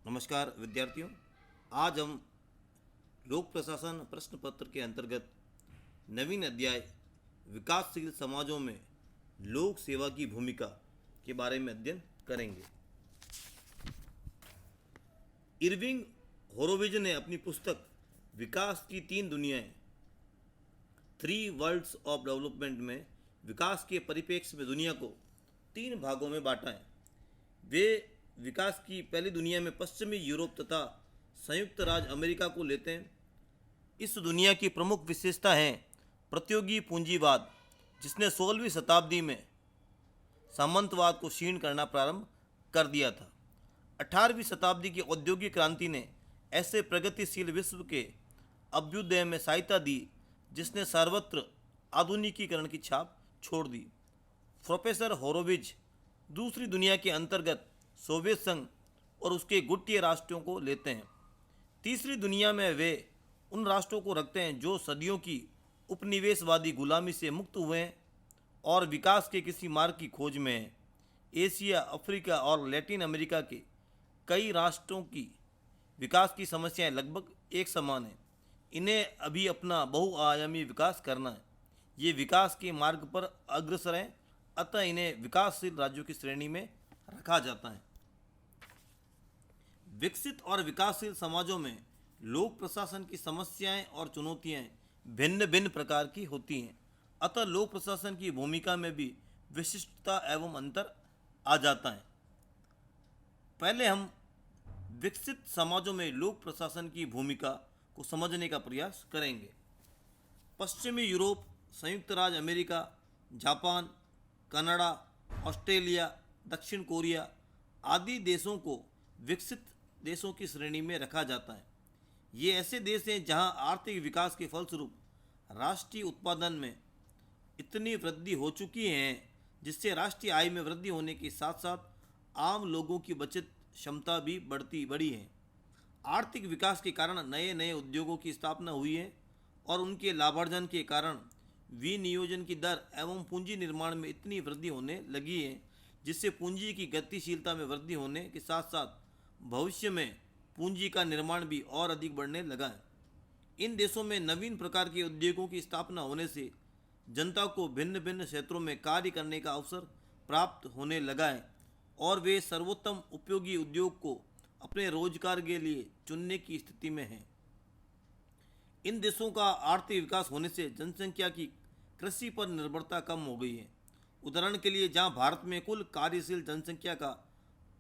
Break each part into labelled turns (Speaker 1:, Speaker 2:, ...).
Speaker 1: नमस्कार विद्यार्थियों। आज हम लोक प्रशासन प्रश्न पत्र के अंतर्गत नवीन अध्याय विकासशील समाजों में लोक सेवा की भूमिका के बारे में अध्ययन करेंगे। इरविंग होरोविज ने अपनी पुस्तक विकास की तीन दुनियाएं थ्री वर्ल्ड्स ऑफ डेवलपमेंट में विकास के परिप्रेक्ष्य में दुनिया को तीन भागों में बांटा है। वे विकास की पहली दुनिया में पश्चिमी यूरोप तथा संयुक्त राज्य अमेरिका को लेते हैं। इस दुनिया की प्रमुख विशेषता है प्रतियोगी पूंजीवाद, जिसने 16वीं शताब्दी में सामंतवाद को क्षीण करना प्रारंभ कर दिया था। 18वीं शताब्दी की औद्योगिक क्रांति ने ऐसे प्रगतिशील विश्व के अभ्युदय में सहायता दी जिसने सर्वत्र आधुनिकीकरण की छाप छोड़ दी। प्रोफेसर होरोविज दूसरी दुनिया के अंतर्गत सोवियत संघ और उसके गुटीय राष्ट्रों को लेते हैं। तीसरी दुनिया में वे उन राष्ट्रों को रखते हैं जो सदियों की उपनिवेशवादी गुलामी से मुक्त हुए हैं और विकास के किसी मार्ग की खोज में हैं। एशिया, अफ्रीका और लैटिन अमेरिका के कई राष्ट्रों की विकास की समस्याएं लगभग एक समान हैं। इन्हें अभी अपना बहुआयामी विकास करना है। ये विकास के मार्ग पर अग्रसर हैं, अतः इन्हें विकासशील राज्यों की श्रेणी में रखा जाता है। विकसित और विकासशील समाजों में लोक प्रशासन की समस्याएं और चुनौतियां भिन्न भिन्न प्रकार की होती हैं, अतः लोक प्रशासन की भूमिका में भी विशिष्टता एवं अंतर आ जाता है। पहले हम विकसित समाजों में लोक प्रशासन की भूमिका को समझने का प्रयास करेंगे। पश्चिमी यूरोप, संयुक्त राज्य अमेरिका, जापान, कनाडा, ऑस्ट्रेलिया, दक्षिण कोरिया आदि देशों को विकसित देशों की श्रेणी में रखा जाता है। ये ऐसे देश हैं जहां आर्थिक विकास के फलस्वरूप राष्ट्रीय उत्पादन में इतनी वृद्धि हो चुकी है जिससे राष्ट्रीय आय में वृद्धि होने के साथ साथ आम लोगों की बचत क्षमता भी बढ़ी है। आर्थिक विकास के कारण नए नए उद्योगों की स्थापना हुई है और उनके लाभार्जन के कारण विनियोजन की दर एवं पूंजी निर्माण में इतनी वृद्धि होने लगी है जिससे पूंजी की गतिशीलता में वृद्धि होने के साथ साथ भविष्य में पूंजी का निर्माण भी और अधिक बढ़ने लगा है। इन देशों में नवीन प्रकार के उद्योगों की स्थापना होने से जनता को भिन्न भिन्न क्षेत्रों में कार्य करने का अवसर प्राप्त होने लगा है और वे सर्वोत्तम उपयोगी उद्योग को अपने रोजगार के लिए चुनने की स्थिति में हैं। इन देशों का आर्थिक विकास होने से जनसंख्या की कृषि पर निर्भरता कम हो गई है। उदाहरण के लिए जहां भारत में कुल कार्यशील जनसंख्या का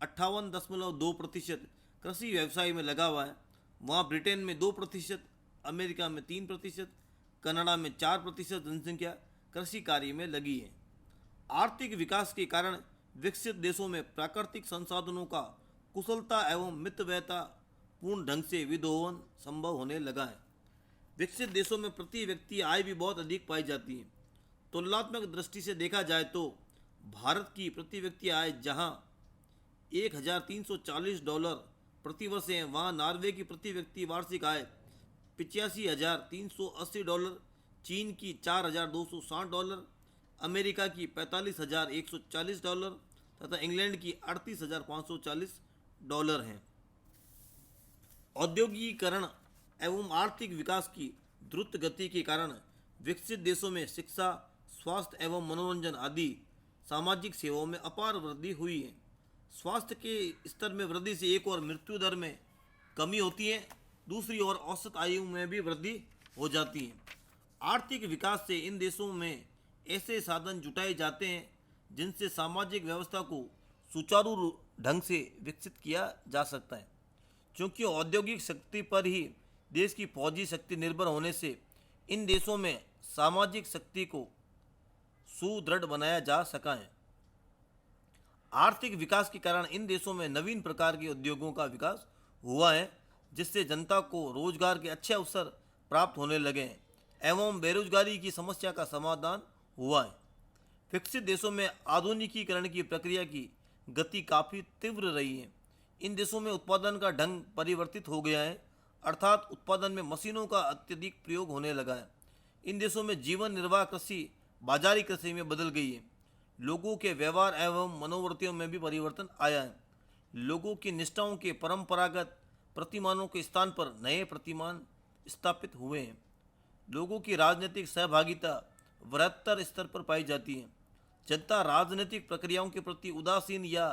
Speaker 1: 58.2% कृषि व्यवसाय में लगा हुआ है, वहाँ ब्रिटेन में 2%, अमेरिका में 3%, कनाडा में 4% जनसंख्या कृषि कार्य में लगी है। आर्थिक विकास के कारण विकसित देशों में प्राकृतिक संसाधनों का कुशलता एवं मितव्ययता पूर्ण ढंग से विदोहन संभव होने लगा है। विकसित देशों में प्रति व्यक्ति आय भी बहुत अधिक पाई जाती है। तुलनात्मक दृष्टि से देखा जाए तो भारत की प्रति व्यक्ति आय जहां $1,340 प्रति वर्ष है, वहां नॉर्वे की प्रति व्यक्ति वार्षिक आय $85,380, चीन की $4,260, अमेरिका की $45,140 तथा इंग्लैंड की $38,540 हैं। औद्योगिकीकरण एवं आर्थिक विकास की द्रुत गति के कारण विकसित देशों में शिक्षा, स्वास्थ्य एवं मनोरंजन आदि सामाजिक सेवाओं में अपार वृद्धि हुई है। स्वास्थ्य के स्तर में वृद्धि से एक और मृत्यु दर में कमी होती है, दूसरी ओर औसत आयु में भी वृद्धि हो जाती है। आर्थिक विकास से इन देशों में ऐसे साधन जुटाए जाते हैं जिनसे सामाजिक व्यवस्था को सुचारू ढंग से विकसित किया जा सकता है। क्योंकि औद्योगिक शक्ति पर ही देश की फौजी शक्ति निर्भर होने से इन देशों में सामाजिक शक्ति को सुदृढ़ बनाया जा सका है। आर्थिक विकास के कारण इन देशों में नवीन प्रकार के उद्योगों का विकास हुआ है जिससे जनता को रोजगार के अच्छे अवसर प्राप्त होने लगे हैं एवं बेरोजगारी की समस्या का समाधान हुआ है। विकसित देशों में आधुनिकीकरण की प्रक्रिया की गति काफ़ी तीव्र रही है। इन देशों में उत्पादन का ढंग परिवर्तित हो गया है, अर्थात उत्पादन में मशीनों का अत्यधिक प्रयोग होने लगा है। इन देशों में जीवन निर्वाह कृषि बाजारी कृषि में बदल गई है। लोगों के व्यवहार एवं मनोवृत्तियों में भी परिवर्तन आया है। लोगों की निष्ठाओं के परंपरागत प्रतिमानों के स्थान पर नए प्रतिमान स्थापित हुए हैं। लोगों की राजनीतिक सहभागिता बृहत्तर स्तर पर पाई जाती है। जनता राजनीतिक प्रक्रियाओं के प्रति उदासीन या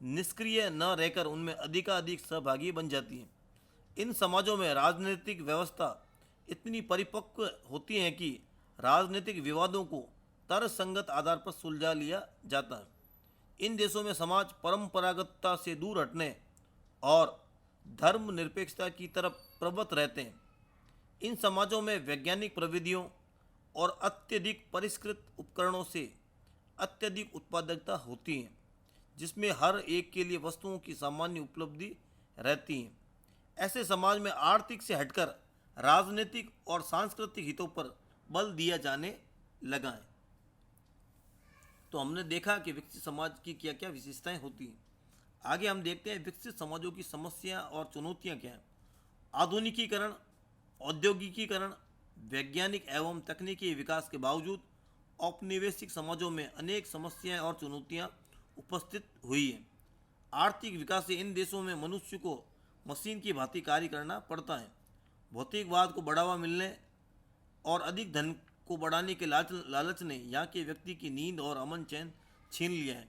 Speaker 1: निष्क्रिय न रहकर उनमें अधिकाधिक सहभागी बन जाती है। इन समाजों में राजनीतिक व्यवस्था इतनी परिपक्व होती है कि राजनीतिक विवादों को तर्कसंगत आधार पर सुलझा लिया जाता है। इन देशों में समाज परंपरागतता से दूर हटने और धर्मनिरपेक्षता की तरफ प्रवृत्त रहते हैं। इन समाजों में वैज्ञानिक प्रविधियों और अत्यधिक परिष्कृत उपकरणों से अत्यधिक उत्पादकता होती है, जिसमें हर एक के लिए वस्तुओं की सामान्य उपलब्धि रहती है। ऐसे समाज में आर्थिक से हटकर राजनीतिक और सांस्कृतिक हितों पर बल दिया जाने लगा है। तो हमने देखा कि विकसित समाज की क्या क्या विशेषताएं होती हैं। आगे हम देखते हैं विकसित समाजों की समस्या और चुनौतियां क्या हैं। आधुनिकीकरण, औद्योगिकीकरण, वैज्ञानिक एवं तकनीकी विकास के बावजूद औपनिवेशिक समाजों में अनेक समस्याएं और चुनौतियां उपस्थित हुई हैं। आर्थिक विकास से इन देशों में मनुष्य को मशीन की भांति कार्य करना पड़ता है। भौतिकवाद को बढ़ावा मिलने और अधिक धन को बढ़ाने के लालच ने यहाँ के व्यक्ति की नींद और अमन चैन छीन लिया है।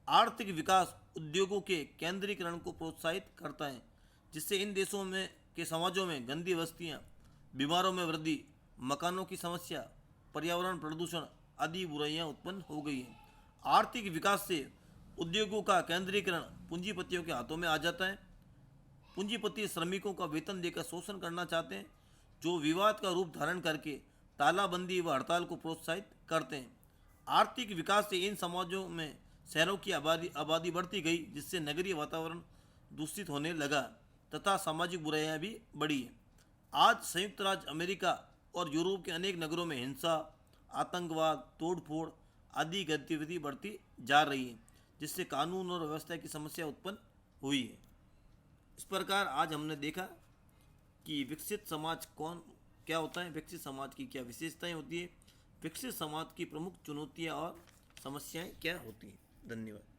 Speaker 1: आर्थिक विकास उद्योगों के केंद्रीकरण को प्रोत्साहित करता है, जिससे इन देशों में के समाजों में गंदी बस्तियाँ, बीमारों में वृद्धि, मकानों की समस्या, पर्यावरण प्रदूषण आदि बुराइयां उत्पन्न हो गई हैं। आर्थिक विकास से उद्योगों का केंद्रीकरण पूंजीपतियों के हाथों में आ जाता है। पूंजीपति श्रमिकों का वेतन देकर शोषण करना चाहते हैं, जो विवाद का रूप धारण करके तालाबंदी व हड़ताल को प्रोत्साहित करते हैं। आर्थिक विकास से इन समाजों में शहरों की आबादी बढ़ती गई, जिससे नगरीय वातावरण दूषित होने लगा तथा सामाजिक बुराइयां भी बढ़ी हैं। आज संयुक्त राज्य अमेरिका और यूरोप के अनेक नगरों में हिंसा, आतंकवाद, तोड़फोड़ आदि गतिविधि बढ़ती जा रही है, जिससे कानून और व्यवस्था की समस्या उत्पन्न हुई है। इस प्रकार आज हमने देखा कि विकसित समाज क्या होता है, विकसित समाज की क्या विशेषताएं होती है, विकसित समाज की प्रमुख चुनौतियां और समस्याएं क्या होती हैं। धन्यवाद।